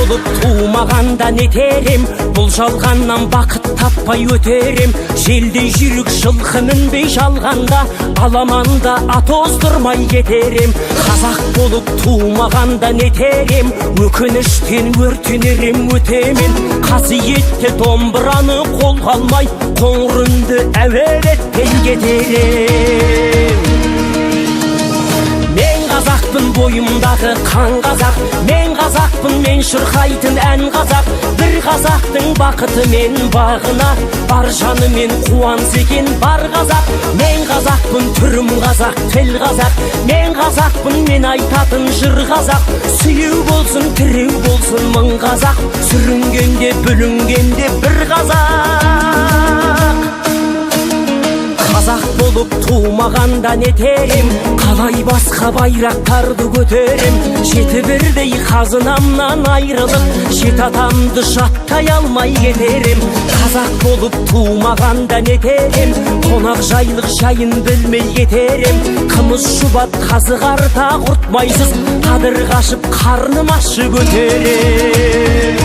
Болып туымағанда нетерем, бұл жалғаннан бақыт таппай өтерем. Желдей жүрік жылқы мінбей жалғанда, аламанда ат оздырмай кетерем. Қазақ болып туымағанда нетерем, өкініштен өртенерем өтемен. Қасиетті домбыраны қолға алмай, қоңыр үнді әуелеттен кетерем. Мен қазақпын, бойымдағы қан қазақ, мен қазақпын, мен шырқайтын ән қазақ. Бір қазақтың бақыты мен бағына, бар жанымен қуанса екен бар қазақ. Мен қазақпын, түрім қазақ, тіл қазақ, мен қазақпын, мен айтатын жыр қазақ. Сүйеу болсын, тіреу болсын мың қазақ, сүрінгенде бүлінгенде бір қазақ. Қазақ болып туымағанда нетерем, қалай басқа байрақтарды көтерем. Жеті бірдей қазынамнан айрылып, жет атамды жаттай алмай кетерем. Қазақ болып туымағанда нетерем, қонақ жайлық жайын білмей кетерем. Қымыз шұбат қазы қарта құртмайсыз, қадыр қашып қарным ашы көтерем.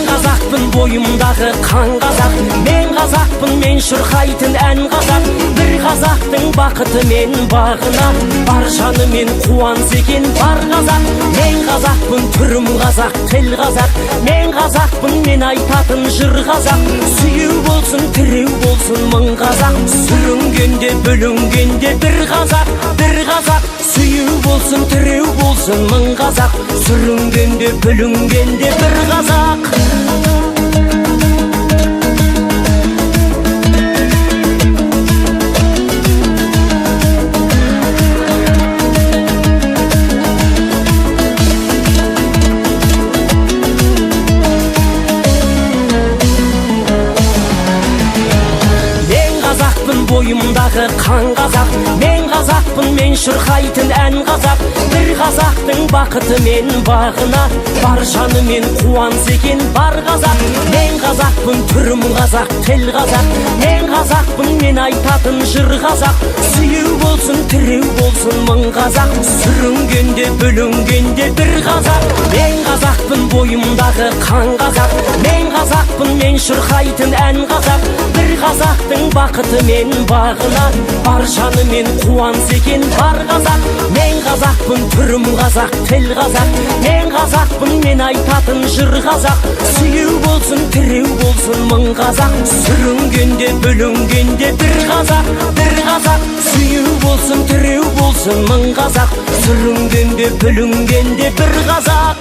Қазақпын, бойымдағы қан қазақ, мен қазақпын, мен шырқайтын ән қазақ. Бір қазақтың бақыты мен бағына, бар жанымен қуанса екен бар қазақ. Мен қазақпын, түрім қазақ, тіл қазақ, мен қазақпын, мен айтатын жыр қазақ. Сүйеу болсын, тіреу болсын мың қазақ, сүрінгенде бүлінгенде бір қазақ, бір қазақ. Сүйеу болсын, тіреу болсын мың қазақ, сүрінгенде бүлінгенде бір қазақ. Бойымдағы қан қазақ, мен қазақпын, мен шырқайтын ән қазақ. Бір қазақтың бақыты мен бағына, бар жанымен қуанса екен бар қазақ. Мен қазақпын, түрім қазақ, тіл қазақ, мен қазақпын, мен айтатын жыр қазақ. Сүйеу болсын, тіреу болсын мың қазақ, сүрінгенде бүлінгенде бір қазақ. Мен қазақпын, бойымдағы қан қазақ, мен қазақпын, мен шырқайтын ән қазақ. Бір қазақтың бақыты мен бағына, бар жанымен қуанса екен бар қазақ. Мен қазақпын, түрім қазақ, тіл қазақ, мен қазақпын, мен айтатын жыр қазақ. Сүйеу болсын, тіреу болсын мың қазақ, сүрінгенде бүлінгенде бір қазақ, бір қазақ. Сүйеу болсын, тіреу болсын мың қазақ, сүрінгенде бүлінгенде бір қазақ.